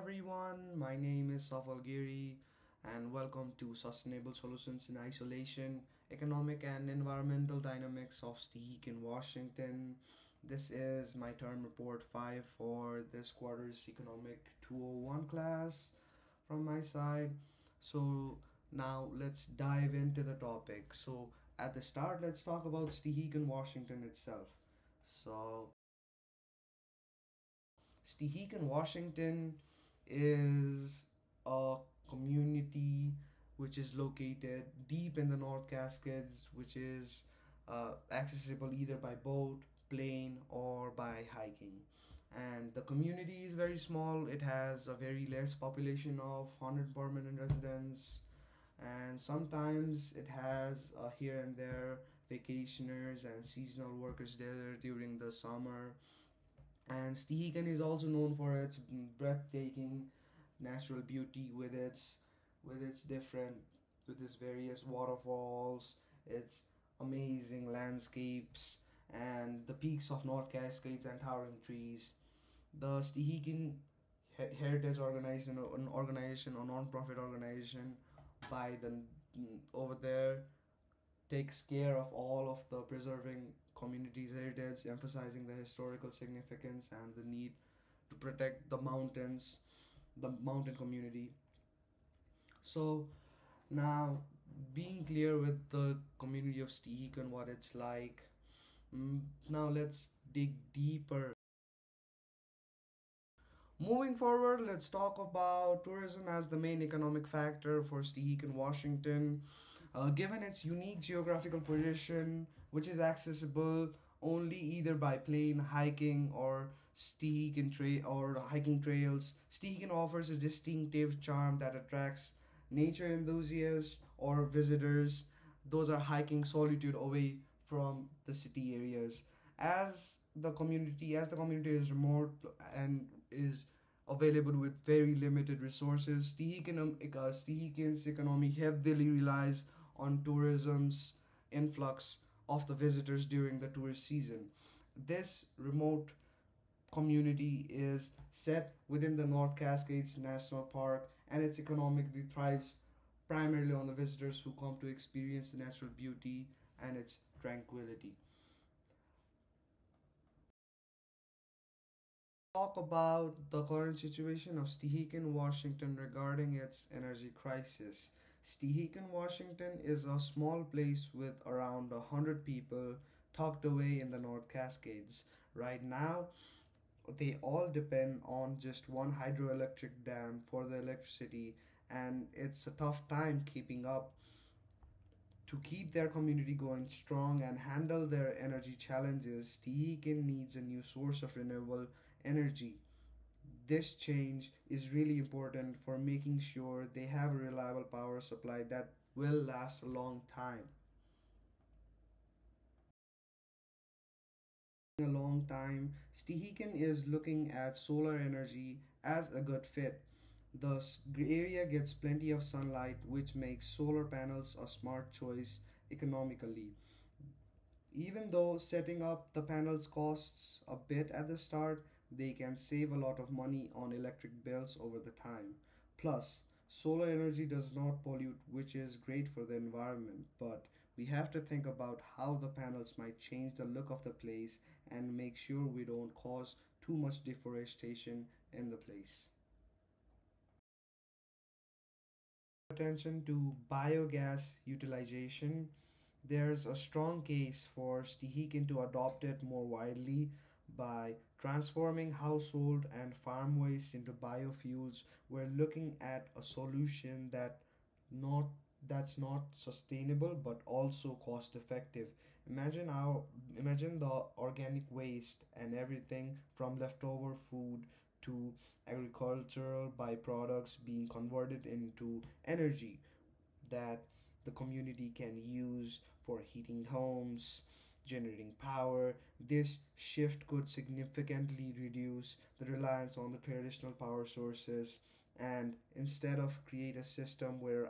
everyone, my name is Safalgiri and welcome to Sustainable Solutions in Isolation, Economic and Environmental Dynamics of Stehekin, Washington. This is my term report 5 for this quarter's Economic 201 class from my side. So now let's dive into the topic. So at the start, let's talk about Stehekin, Washington itself. So Stehekin, Washington is a community which is located deep in the North Cascades, which is accessible either by boat, plane, or by hiking. And the community is very small. It has a very less population of 100 permanent residents, and sometimes it has here and there vacationers and seasonal workers there during the summer. And Stehekin is also known for its breathtaking natural beauty with its different with its various waterfalls, its amazing landscapes, and the peaks of North Cascades and towering trees. The Stehekin Heritage Organization, an organization, a non-profit organization, by the over there takes care of all of the preserving community's heritage, emphasizing the historical significance and the need to protect the mountains, the mountain community. So now, being clear with the community of Stehekin, what it's like, now let's dig deeper. Moving forward, let's talk about tourism as the main economic factor for Stehekin, Washington. Given its unique geographical position, which is accessible only either by plane, hiking, or hiking trails, Stehekin offers a distinctive charm that attracts nature enthusiasts or visitors. Those are hiking solitude away from the city areas. As the community is remote and is available with very limited resources, Stehekin's economy heavily relies on tourism's influx of the visitors during the tourist season. This remote community is set within the North Cascades National Park, and its economically thrives primarily on the visitors who come to experience the natural beauty and its tranquility. Talk about the current situation of Stehekin, Washington regarding its energy crisis. Stehekin, Washington is a small place with around 100 people tucked away in the North Cascades. Right now, they all depend on just one hydroelectric dam for the electricity, and it's a tough time keeping up. To keep their community going strong and handle their energy challenges, Stehekin needs a new source of renewable energy. This change is really important for making sure they have a reliable power supply that will last a long time. A long time, Stehekin is looking at solar energy as a good fit. The area gets plenty of sunlight, which makes solar panels a smart choice economically. Even though setting up the panels costs a bit at the start, they can save a lot of money on electric bills over the time. Plus, solar energy does not pollute, which is great for the environment, but we have to think about how the panels might change the look of the place and make sure we don't cause too much deforestation in the place. Attention to biogas utilization. There's a strong case for Stehekin to adopt it more widely by transforming household and farm waste into biofuels. We're looking at a solution not that's not sustainable but also cost effective. Imagine the organic waste and everything from leftover food to agricultural byproducts being converted into energy that the community can use for heating homes, generating power. This shift could significantly reduce the reliance on the traditional power sources, and instead of create a system where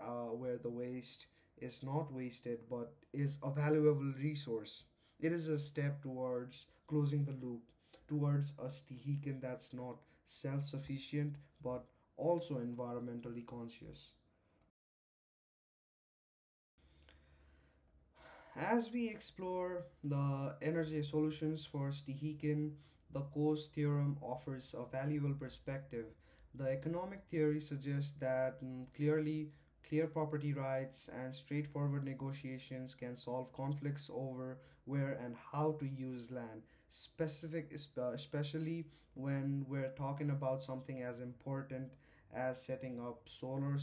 the waste is not wasted but is a valuable resource. It is a step towards closing the loop, towards a Stehekin that's not self-sufficient but also environmentally conscious. As we explore the energy solutions for Stehekin, the Coase theorem offers a valuable perspective. The economic theory suggests that clear property rights and straightforward negotiations can solve conflicts over where and how to use land. Especially when we're talking about something as important as setting up solar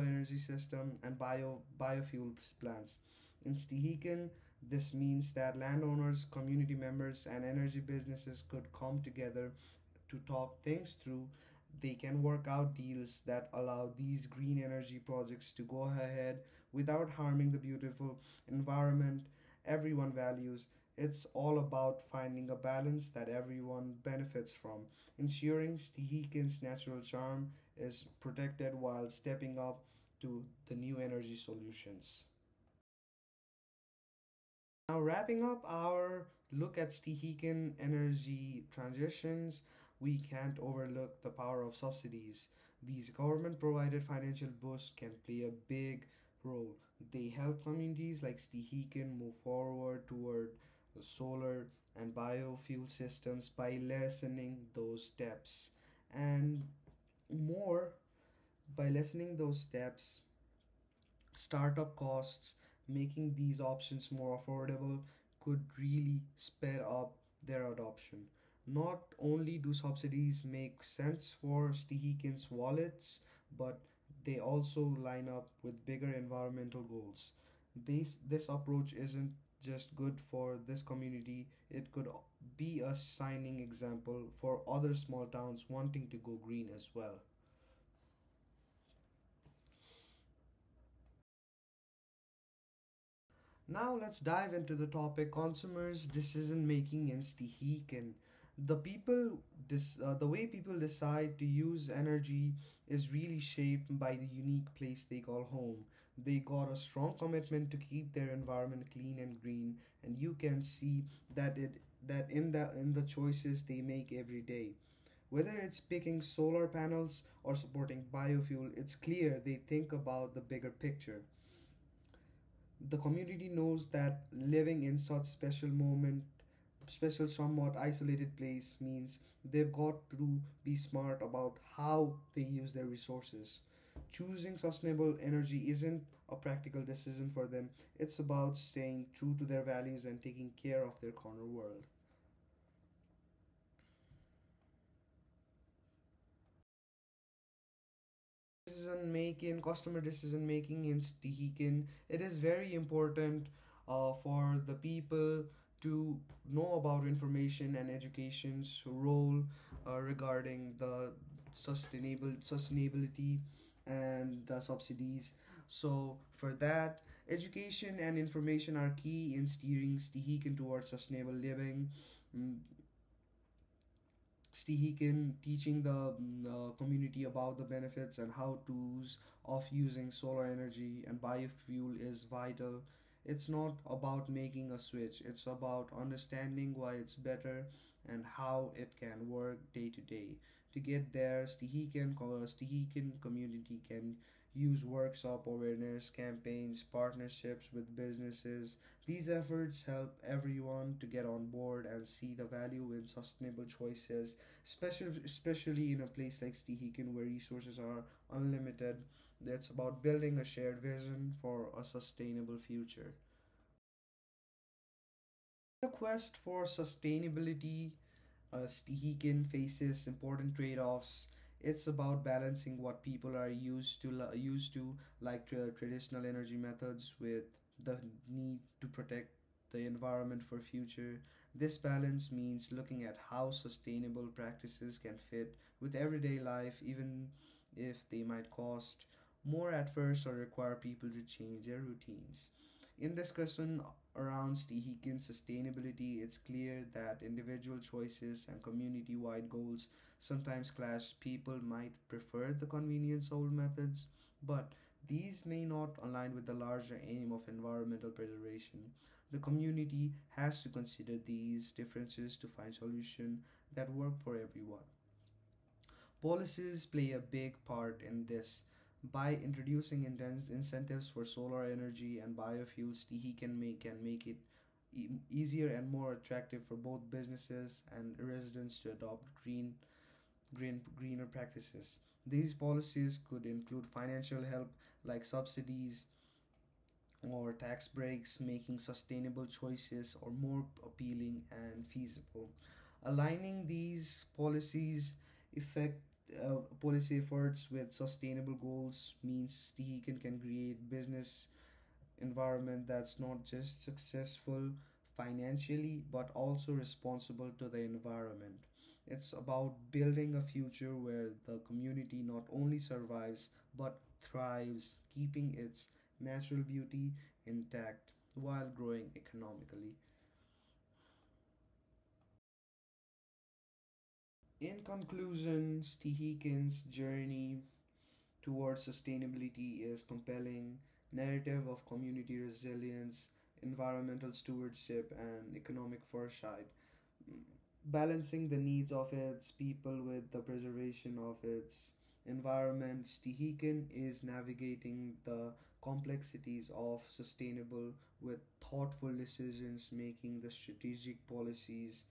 energy system and biofuel plants. In Stehekin, this means that landowners, community members, and energy businesses could come together to talk things through. They can work out deals that allow these green energy projects to go ahead without harming the beautiful environment everyone values. It's all about finding a balance that everyone benefits from, ensuring Stehekin's natural charm is protected while stepping up to the new energy solutions. Now, wrapping up our look at Stehekin energy transitions, we can't overlook the power of subsidies. These government provided financial boosts can play a big role. They help communities like Stehekin move forward toward solar and biofuel systems by lessening those steps. And more, by lessening those steps, startup costs, making these options more affordable could really sped up their adoption. Not only do subsidies make sense for Stehekin's wallets, but they also line up with bigger environmental goals. This approach isn't just good for this community, it could be a shining example for other small towns wanting to go green as well. Now let's dive into the topic consumers' decision making in Stehekin. The way people decide to use energy is really shaped by the unique place they call home. They got a strong commitment to keep their environment clean and green, and you can see that in the choices they make every day. Whether it's picking solar panels or supporting biofuel, it's clear they think about the bigger picture. The community knows that living in such special somewhat isolated place means they've got to be smart about how they use their resources. Choosing sustainable energy isn't a practical decision for them, it's about staying true to their values and taking care of their corner world. Customer decision making in Stehekin, it is very important for the people to know about information and education's role regarding the sustainability and the subsidies. So for that, education and information are key in steering Stehekin towards sustainable living. Mm, Stehekin teaching the community about the benefits and how to's of using solar energy and biofuel is vital. It's not about making a switch, it's about understanding why it's better and how it can work day to day. To get there, Stehekin community can use workshop awareness campaigns, partnerships with businesses. These efforts help everyone to get on board and see the value in sustainable choices, especially in a place like Stehekin where resources are unlimited. It's about building a shared vision for a sustainable future. The quest for sustainability, Stehekin faces important trade-offs. It's about balancing what people are used to, like traditional energy methods, with the need to protect the environment for future. This balance means looking at how sustainable practices can fit with everyday life, even if they might cost more at first or require people to change their routines. In discussion around Stehekin sustainability, it's clear that individual choices and community wide goals sometimes clash. People might prefer the convenience old methods, but these may not align with the larger aim of environmental preservation. The community has to consider these differences to find solutions that work for everyone. Policies play a big part in this. By introducing intense incentives for solar energy and biofuels, can make it easier and more attractive for both businesses and residents to adopt greener practices. These policies could include financial help like subsidies or tax breaks, making sustainable choices or more appealing and feasible. Aligning these effect policy efforts with sustainable goals means Stehekin can create business environment that's not just successful financially but also responsible to the environment. It's about building a future where the community not only survives but thrives, keeping its natural beauty intact while growing economically. In conclusion, Stehekin's journey towards sustainability is compelling narrative of community resilience, environmental stewardship, and economic foresight, balancing the needs of its people with the preservation of its environment. Stehekin is navigating the complexities of sustainable with thoughtful decisions, making the strategic policies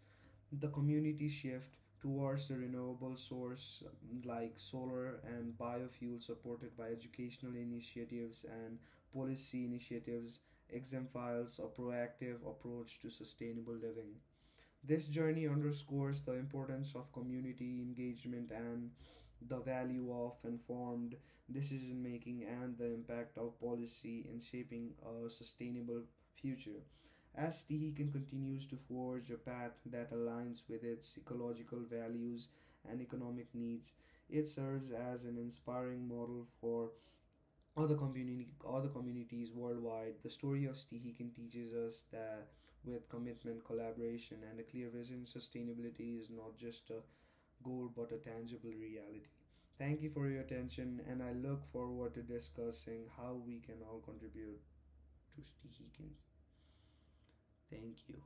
the community shift towards the renewable source like solar and biofuel supported by educational initiatives and policy initiatives exemplifies a proactive approach to sustainable living. This journey underscores the importance of community engagement and the value of informed decision making and the impact of policy in shaping a sustainable future. As Tehican continues to forge a path that aligns with its ecological values and economic needs, it serves as an inspiring model for other communities worldwide. The story of Stehekin teaches us that with commitment, collaboration, and a clear vision, sustainability is not just a goal but a tangible reality. Thank you for your attention, and I look forward to discussing how we can all contribute to Stehekin. Thank you.